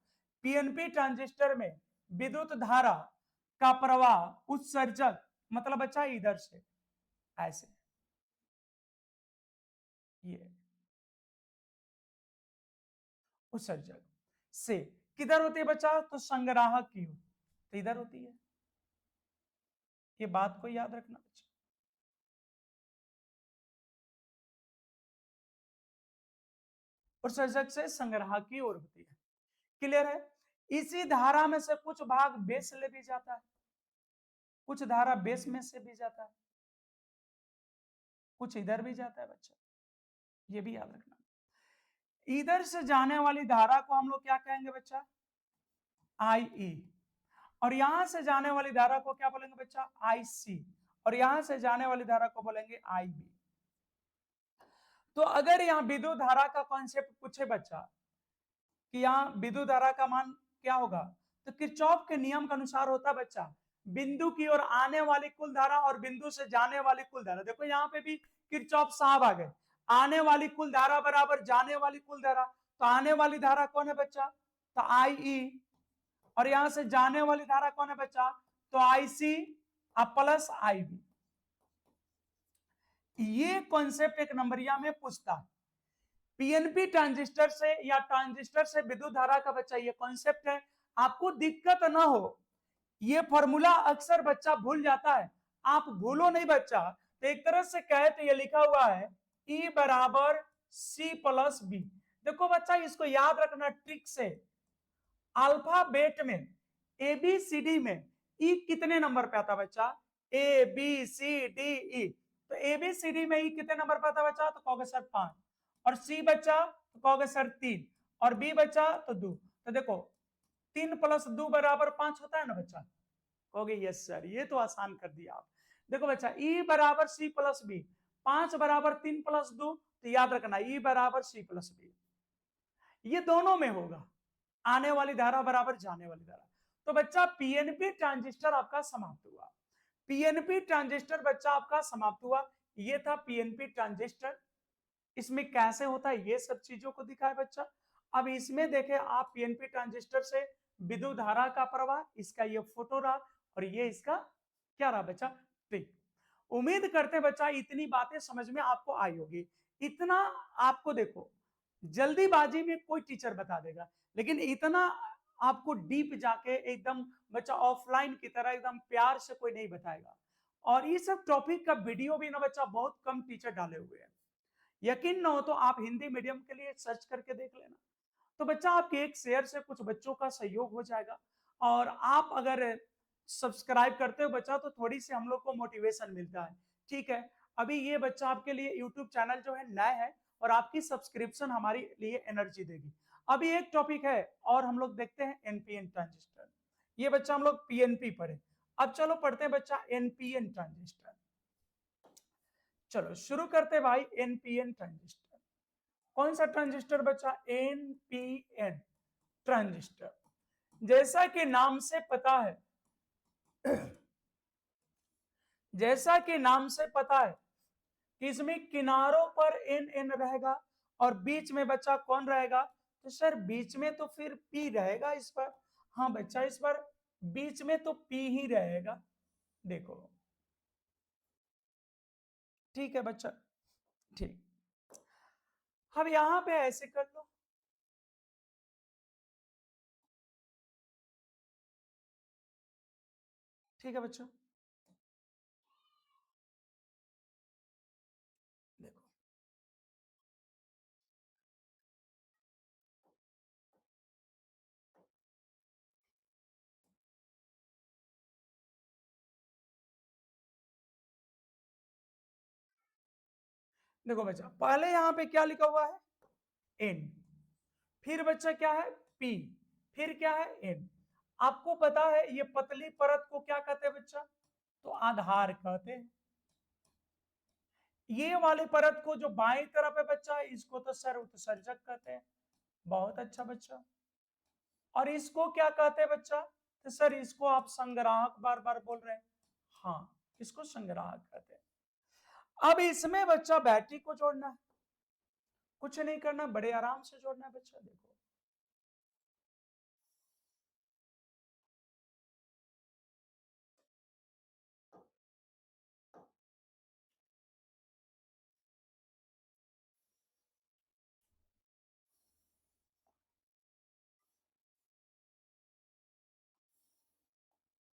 पीएनपी ट्रांजिस्टर में विद्युत धारा का प्रवाह उत्सर्जक, मतलब बच्चा इधर से ऐसे, ये उत्सर्जक से किधर होती है बच्चा, तो संग्राहक की ओर, तो इधर होती है। ये बात को याद रखना बच्चा। उत्सर्जक से संग्राहक की ओर होती है, क्लियर है। इसी धारा में से कुछ भाग बेस ले भी जाता है, कुछ धारा बेस में से भी जाता है, कुछ इधर भी जाता है बच्चा, ये भी याद रखना। इधर से जाने वाली धारा को हम लोग क्या कहेंगे बच्चा, आई ई, और यहां से जाने वाली धारा को क्या बोलेंगे बच्चा, आई सी, और यहां से जाने वाली धारा को बोलेंगे आई बी। तो अगर यहाँ विद्युत धारा का कॉन्सेप्ट पूछे बच्चा कि यहाँ विद्युत धारा का मान क्या होगा, तो किरचॉफ के नियम के अनुसार होता बच्चा, बिंदु की ओर आने वाली कुल धारा और बिंदु से जाने वाली कुल धारा। देखो यहाँ पे भी किरचॉफ साहब आ गए, आने वाली कुल धारा बराबर जाने वाली कुल धारा, तो आने वाली धारा कौन है बच्चा, तो आई ई, और यहां से जाने वाली धारा कौन है बच्चा, तो आई सी प्लस आई बी। ये कॉन्सेप्ट एक नंबरिया में पूछता है। पीएनपी ट्रांजिस्टर से या ट्रांजिस्टर से विद्युत धारा का बच्चा ये कॉन्सेप्ट है, आपको दिक्कत ना हो। ये फॉर्मूला अक्सर बच्चा भूल जाता है, आप भूलो नहीं बच्चा। तो एक तरह से कहे तो ये लिखा हुआ है E बराबर C प्लस बी। देखो बच्चा इसको याद रखना ट्रिक से, अल्फाबेट में ABCD में ई कितने नंबर पे आता बच्चा, ABCDE। तो ABCD में ई कितने नंबर पे आता बच्चा, तो कहोगे सर 5, और सी बच्चा तो कहोगे सर 3, और बी बच्चा तो 2। तो देखो 3 प्लस 2 बराबर 5 होता है ना बच्चा, कहोगे यस सर, ये तो आसान कर दिया आप। देखो बच्चा ई बराबर सी प्लस बी, 5 बराबर 3 प्लस 2, तो याद रखना ई बराबर सी प्लस बी, ये दोनों में होगा, आने वाली धारा बराबर जाने वाली धारा। तो बच्चा पीएनपी ट्रांजिस्टर आपका समाप्त हुआ। पीएनपी ट्रांजिस्टर बच्चा आपका समाप्त हुआ। ये था पीएनपी ट्रांजिस्टर। इसमें कैसे होता है ये सब चीजों को दिखाए बच्चा। अब इसमें देखें आप पीएनपी ट्रांजिस्टर से विद्युत धारा का प्रवाह, इसका ये फोटो रहा और ये इसका क्या रहा बच्चा, ट्रिक। उम्मीद करते हैं बच्चा इतनी बातें समझ में आपको आई होगी। इतना आपको देखो जल्दीबाजी में कोई टीचर बता देगा, लेकिन इतना आपको डीप जाके एकदम बच्चा ऑफलाइन की तरह एकदम प्यार से कोई नहीं बताएगा। और ये सब टॉपिक का वीडियो भी ना बच्चा बहुत कम टीचर डाले हुए हैं। यकीन ना हो तो आप हिंदी मीडियम के लिए सर्च करके देख लेना। तो बच्चा आपके एक शेयर से कुछ बच्चों का सहयोग हो जाएगा। और आप अगर सब्सक्राइब करते हो बच्चा तो थोड़ी सी हम लोग को मोटिवेशन मिलता है। ठीक है, अभी ये बच्चा आपके लिए यूट्यूब चैनल जो है नया है, और आपकी सब्सक्रिप्शन हमारे लिए एनर्जी देगी। अभी एक टॉपिक है और हम लोग देखते हैं एनपीएन ट्रांजिस्टर। ये बच्चा हम लोग पीएनपी पढ़े, अब चलो पढ़ते हैं बच्चा एनपीएन ट्रांजिस्टर। चलो शुरू करते हैं भाई एनपीएन ट्रांजिस्टर। कौन सा ट्रांजिस्टर बच्चा, एनपीएन ट्रांजिस्टर। जैसा कि नाम से पता है जैसा कि नाम से पता है कि इसमें किनारों पर एन एन रहेगा और बीच में बच्चा कौन रहेगा, तो सर बीच में तो फिर पी रहेगा इस पर। हाँ बच्चा इस पर बीच में तो पी ही रहेगा, देखो ठीक है बच्चा। ठीक, अब यहां पे ऐसे कर लो, ठीक है बच्चों। देखो देखो बच्चा, पहले यहां पे क्या लिखा हुआ है, एन, फिर बच्चा क्या है पी, फिर क्या है एन। आपको पता है ये पतली परत को क्या कहते हैं बच्चा, तो आधार कहते हैं। ये वाली परत को जो बाएं तरफ है बच्चा, इसको तो सर उत्सर्जक कहते हैं। बहुत अच्छा बच्चा। और इसको क्या कहते हैं बच्चा, तो सर इसको आप संग्राहक बार बार बोल रहे हैं, हाँ इसको संग्राहक कहते हैं। अब इसमें बच्चा बैटरी को जोड़ना है, कुछ नहीं करना, बड़े आराम से जोड़ना है बच्चा। देखो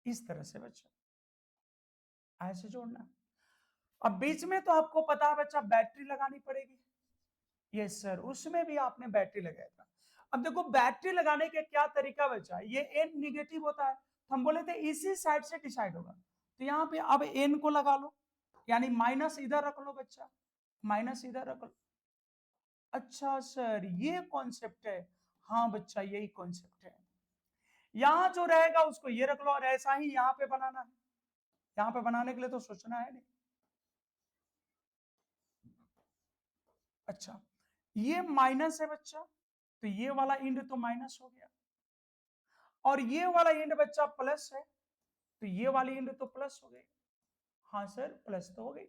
इस तरह से बच्चा ऐसे जोड़ना है। अब बीच में तो आपको पता है बच्चा बैटरी लगानी पड़ेगी। यस सर, उसमें भी आपने बैटरी लगाया था। अब देखो बैटरी लगाने के क्या तरीका बचा, ये एन निगेटिव होता है तो हम बोले थे इसी साइड से डिसाइड होगा। तो यहाँ पे अब एन को लगा लो, यानी माइनस इधर रख लो बच्चा, माइनस इधर रख लो। अच्छा सर ये कॉन्सेप्ट है, हाँ बच्चा यही कॉन्सेप्ट है। यहाँ जो रहेगा उसको ये रख लो, और ऐसा ही यहाँ पे बनाना है। यहाँ पे बनाने के लिए तो सोचना है नहीं। अच्छा, ये माइनस है बच्चा, तो ये वाला इंड तो माइनस हो गया, और ये वाला इंड बच्चा प्लस है, तो ये वाली इंड तो प्लस हो गई। हाँ सर प्लस तो हो गई।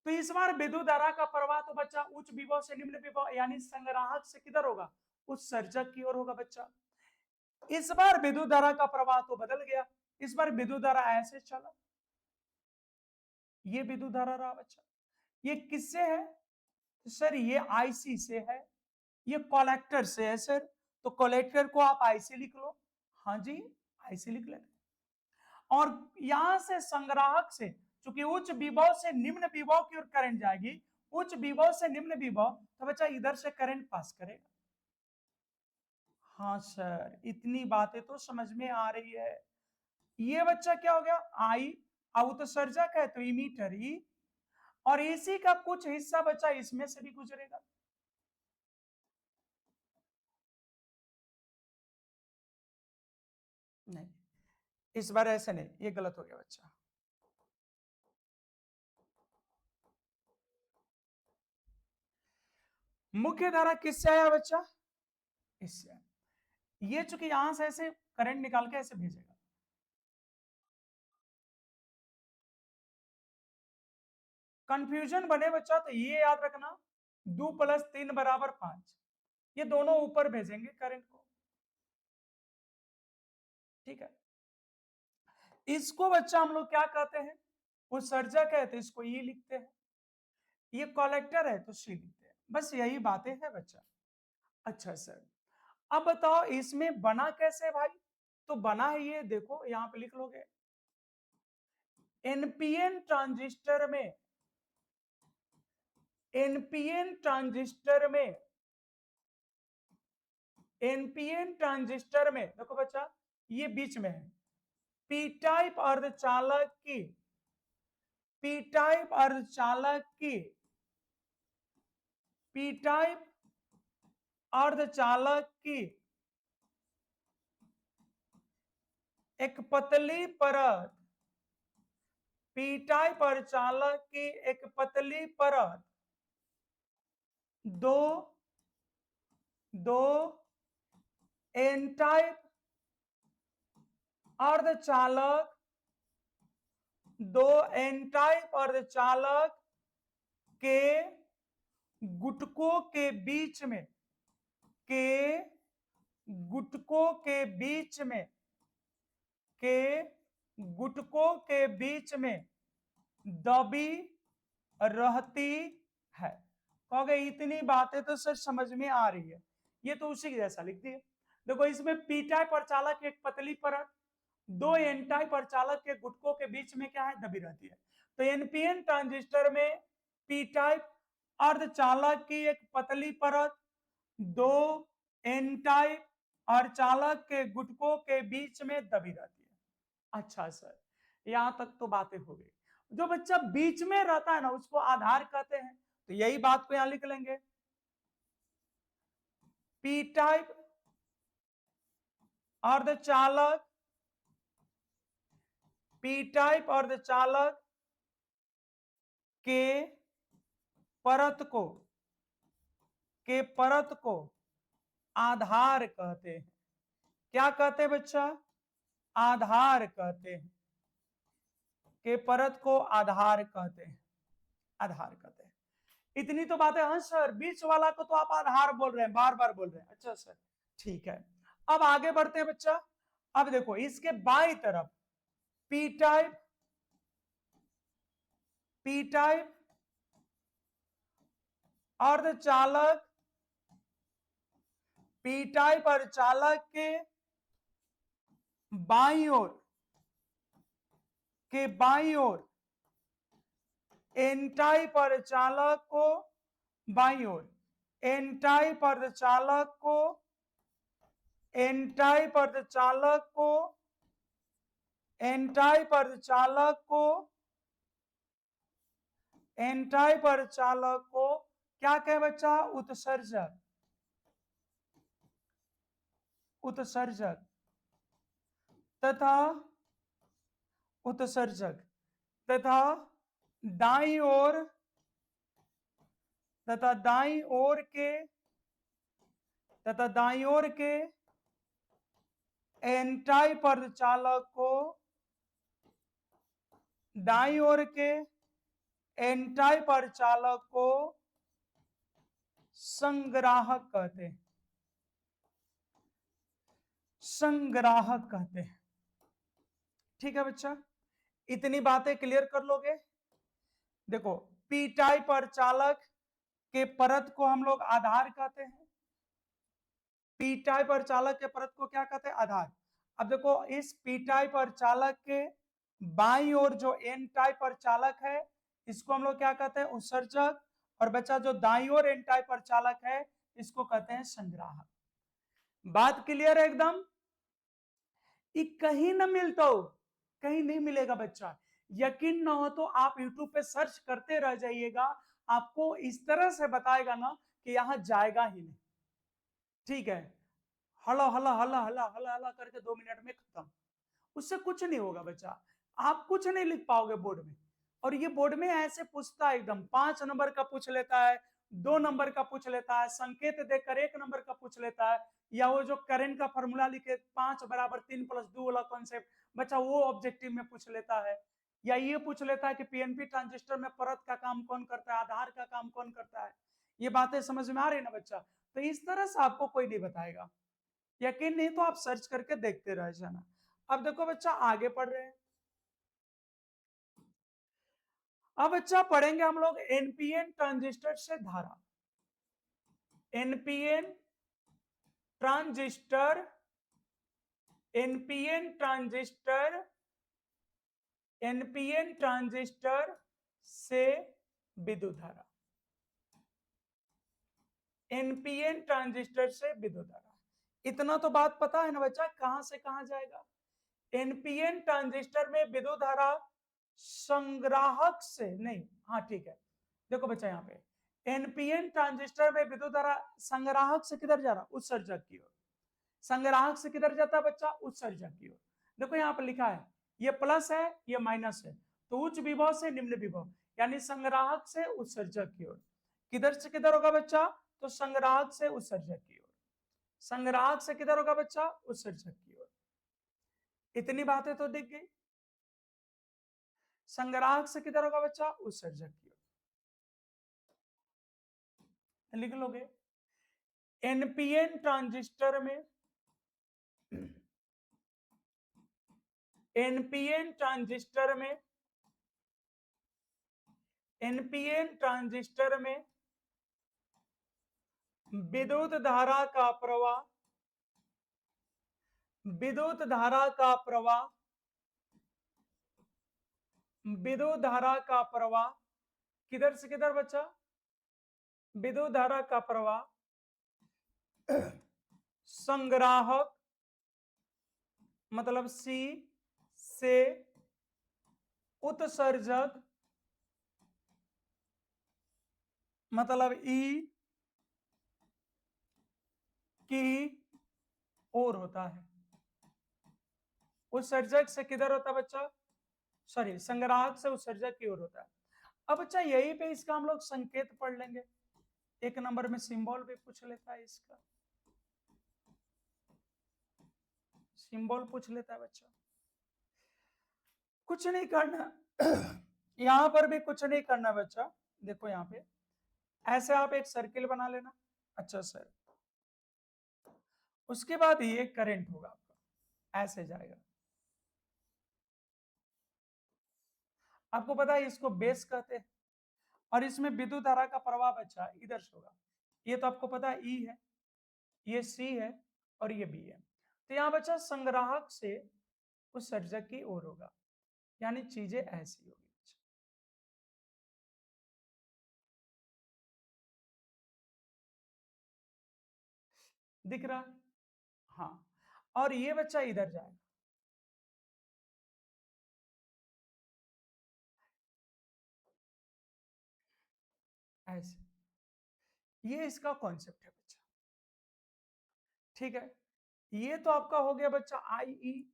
तो इस बार विद्युत धारा का प्रवाह तो बच्चा उच्च विभव से निम्न विभव यानी संग्राहक से किधर होगा, उत्सर्जक की ओर होगा बच्चा। इस बार विद्युत धारा का प्रवाह तो बदल गया, इस बार विद्युत धारा ऐसे चला, ये विद्युत धारा रहा बच्चा। ये किससे है? तो सर ये आईसी से है, ये कलेक्टर से है सर। तो कलेक्टर को आप आईसी लिख लो। हाँ जी, आईसी लिख लेना। और यहां से संग्राहक से, चूंकि उच्च विभव से निम्न विभव की ओर करंट जाएगी, उच्च विभव से निम्न विभव, तो बच्चा इधर से करंट पास करेगा। हाँ सर, इतनी बातें तो समझ में आ रही है। ये बच्चा क्या हो गया? आई, उत्सर्जक है तो इमीटर ई, और इसी का कुछ हिस्सा बच्चा इसमें से भी गुजरेगा। नहीं, इस बार ऐसे नहीं, ये गलत हो गया बच्चा। मुख्य धारा किससे आया बच्चा? इससे। ये चूंकि यहां से ऐसे करंट निकाल के ऐसे भेजेगा। कंफ्यूजन बने बच्चा तो ये याद रखना, 2 + 3 = 5, ये दोनों ऊपर भेजेंगे करंट को। ठीक है, इसको बच्चा हम लोग क्या कहते हैं? उत्सर्जक है तो इसको ई लिखते हैं, ये कलेक्टर है तो सी लिखते हैं। बस यही बातें हैं बच्चा। अच्छा सर, अब बताओ इसमें बना कैसे भाई? तो बना है ये, देखो यहां पे लिख लोगे। एनपीएन ट्रांजिस्टर में, एनपीएन ट्रांजिस्टर में, एनपीएन ट्रांजिस्टर में देखो बच्चा, ये बीच में है। पी टाइप अर्धचालक की, पी टाइप अर्धचालक की, पी टाइप अर्धचालक की एक पतली परत, पी टाइप अर्धचालक की एक पतली परत, दो दो एन टाइप अर्धचालक, दो एन टाइप अर्धचालक के गुटकों के बीच में, के गुटकों के बीच में, के गुटकों के बीच में दबी रहती है। कहोगे इतनी बातें तो सर समझ में आ रही है, ये तो उसी के जैसा लिख दिए। देखो इसमें पी टाइप अर्धचालक एक पतली परत, दो एन टाइप अर्धचालक के गुटकों के बीच में क्या है? दबी रहती है। तो एनपीएन ट्रांजिस्टर में पी टाइप अर्धचालक की एक पतली परत, दो एन टाइप अर्धचालक के गुटकों के बीच में दबी रहती है। अच्छा सर, यहां तक तो बातें हो गई। जो बच्चा बीच में रहता है ना, उसको आधार कहते हैं, तो यही बात को यहां लिख लेंगे। पी टाइप अर्धचालक, पी टाइप अर्धचालक के परत को, के परत को आधार कहते हैं। क्या कहते हैं बच्चा? आधार कहते हैं। के परत को आधार कहते हैं, आधार कहते हैं। इतनी तो बातें। हाँ सर, बीच वाला को तो आप आधार बोल रहे हैं, बार बार बोल रहे हैं। अच्छा सर, ठीक है। अब आगे बढ़ते हैं बच्चा। अब देखो इसके बाई तरफ पी टाइप, पी टाइप अर्धचालक, पी टाइप अर्धचालक के बाईं ओर, के बाईं ओर एन टाइप अर्धचालक को, बाईं ओर एन टाइप अर्धचालक को, एन टाइप अर्धचालक को, एन टाइप अर्धचालक को, एन टाइप अर्धचालक को क्या कहे बच्चा? उत्सर्जक, उत्सर्जक तथा, उत्सर्जक तथा दाईं ओर, तथा दाईं ओर के, तथा दाईं ओर के एन टाइप अर्धचालक को, दाईं ओर के एन टाइप अर्धचालक को संग्राहक कहते हैं, संग्राहक कहते हैं। ठीक है बच्चा, इतनी बातें क्लियर कर लोगे? देखो पी टाइप अर्धचालक के परत को हम लोग आधार कहते हैं। पी टाइप अर्धचालक के परत को क्या कहते हैं? आधार। अब देखो इस पी टाइप अर्धचालक के बाईं ओर जो एन टाइप अर्धचालक है इसको हम लोग क्या कहते हैं? उत्सर्जक। और बच्चा जो दाईं ओर एन टाइप अर्धचालक है इसको कहते हैं संग्राहक। बात क्लियर है एकदम? ये कहीं ना मिलता हो, कहीं नहीं मिलेगा बच्चा। यकीन ना हो तो आप YouTube पे सर्च करते रह जाइएगा, आपको इस तरह से बताएगा ना कि यहां जाएगा ही नहीं। ठीक है, हला हला हला हला हला हला करके 2 मिनट में खत्म, उससे कुछ नहीं होगा बच्चा। आप कुछ नहीं लिख पाओगे बोर्ड में। और ये बोर्ड में ऐसे पूछता है एकदम, 5 नंबर का पूछ लेता है, 2 नंबर का पूछ लेता है, संकेत देकर 1 नंबर का पूछ लेता है, या वो जो करंट का फॉर्मूला लिखे 5 बराबर 3 प्लस 2 वाला कॉन्सेप्ट बच्चा वो ऑब्जेक्टिव में पूछ लेता है। या ये पूछ लेता है कि पीएनपी ट्रांजिस्टर में परत का काम कौन करता है, आधार का काम कौन करता है। ये बातें समझ में आ रही है ना बच्चा? तो इस तरह से आपको कोई नहीं बताएगा। यकीन नहीं तो आप सर्च करके देखते रह जाना। अब देखो बच्चा आगे पढ़ रहे हैं। अब बच्चा पढ़ेंगे हम लोग एनपीएन ट्रांजिस्टर से धारा। NPN transistor, NPN transistor, NPN transistor से विद्युत धारा, एनपीएन ट्रांजिस्टर से विद्युत धारा। इतना तो बात पता है ना बच्चा, कहां से कहां जाएगा? एनपीएन ट्रांजिस्टर में विद्युत धारा संग्राहक से नहीं, हाँ ठीक है। देखो बच्चा यहाँ पे एनपीएन ट्रांजिस्टर में विद्युत धारा संग्राहक से किधर जा रहा? उत्सर्जक की ओर। संग्राहक से किधर जाता है बच्चा? उत्सर्जक की ओर। देखो यहाँ पर लिखा है ये प्लस है ये माइनस है, तो उच्च विभव से निम्न विभव, यानी संग्राहक से उत्सर्जक की ओर। किधर से किधर होगा बच्चा? तो संग्राहक से उत्सर्जक की ओर। संग्राहक से किधर होगा बच्चा? उत्सर्जक की ओर। इतनी बातें तो दिख गई। संग्राहक से किधर होगा बच्चा? उत्सर्जक की ओर। लिख लोगे एनपीएन ट्रांजिस्टर में, एनपीएन ट्रांजिस्टर में, एनपीएन ट्रांजिस्टर में विद्युत धारा का प्रवाह, विद्युत धारा का प्रवाह, विद्युत धारा का प्रवाह किधर से किधर बच्चा? विद्युत धारा का प्रवाह संग्राहक मतलब सी से उत्सर्जक मतलब ई की ओर होता है। उत्सर्जक से किधर होता है बच्चा? सॉरी, संग्राहक से उत्सर्जक की ओर होता है। अब बच्चा यही पे इसका हम लोग संकेत पढ़ लेंगे, 1 नंबर में सिंबल भी पूछ लेता है, इसका सिंबल पूछ लेता है बच्चा। कुछ नहीं करना यहां पर भी कुछ नहीं करना बच्चा। देखो यहाँ पे ऐसे आप एक सर्किल बना लेना। अच्छा सर, उसके बाद ये करंट होगा आपका, ऐसे जाएगा। आपको पता है इसको बेस कहते हैं, और इसमें विद्युत धारा का प्रवाह बच्चा इधर से होगा। ये तो आपको पता है ई है, ये सी है और ये बी है। तो यहाँ बच्चा संग्राहक से उत्सर्जक की ओर होगा, यानी चीजें ऐसी होगी। दिख रहा है? हाँ, और ये बच्चा इधर जाएगा ऐसे। ये इसका कॉन्सेप्ट है बच्चा। ठीक है, ये तो आपका हो गया बच्चा आई ई,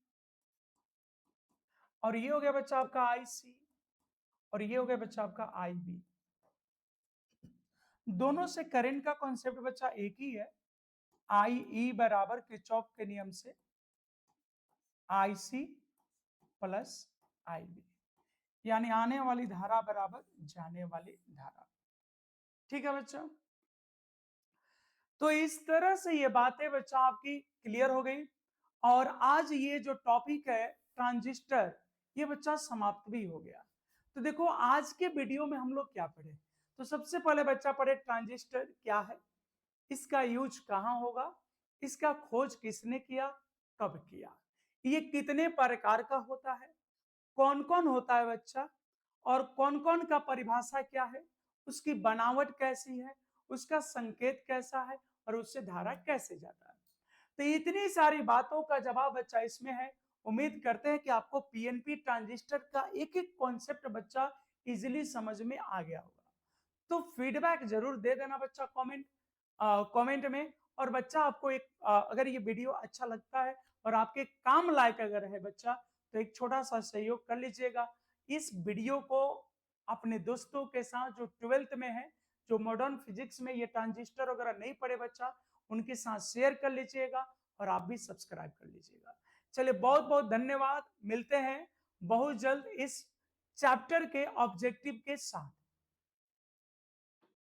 और ये हो गया बच्चा आपका आई सी, और ये हो गया बच्चा आपका आई बी। दोनों से करंट का कॉन्सेप्ट बच्चा एक ही है। आई ई बराबर किरचॉफ के नियम से आई सी प्लस आई बी, यानी आने वाली धारा बराबर जाने वाली धारा। ठीक है बच्चा, तो इस तरह से ये बातें बच्चा आपकी क्लियर हो गई। और आज ये जो टॉपिक है ट्रांजिस्टर, ये बच्चा समाप्त भी हो गया। तो देखो आज के वीडियो में हम लोग क्या पढ़े, तो सबसे पहले बच्चा पढ़े ट्रांजिस्टर क्या है, इसका यूज कहाँ होगा, इसका खोज किसने किया, कब किया, ये कितने प्रकार का होता है, कौन कौन होता है बच्चा, और कौन कौन का परिभाषा क्या है, उसकी बनावट कैसी है, उसका संकेत कैसा है, और उससे धारा कैसे जाता है। तो इतनी सारी बातों का जवाब बच्चा इसमें है। उम्मीद करते हैं कि आपको पीएनपी ट्रांजिस्टर का एक एक कॉन्सेप्ट बच्चा इजीली समझ में आ गया होगा। तो फीडबैक जरूर दे देना बच्चा कमेंट में। और बच्चा आपको एक अगर ये वीडियो अच्छा लगता है और आपके काम लायक अगर है बच्चा, तो एक छोटा सा सहयोग कर लीजिएगा। इस वीडियो को अपने दोस्तों के साथ जो 12th में है, जो मॉडर्न फिजिक्स में ये ट्रांजिस्टर वगैरह नहीं पढ़े बच्चा, उनके साथ शेयर कर लीजिएगा और आप भी सब्सक्राइब कर लीजिएगा। चलिए बहुत बहुत धन्यवाद, मिलते हैं बहुत जल्द इस चैप्टर के ऑब्जेक्टिव के साथ।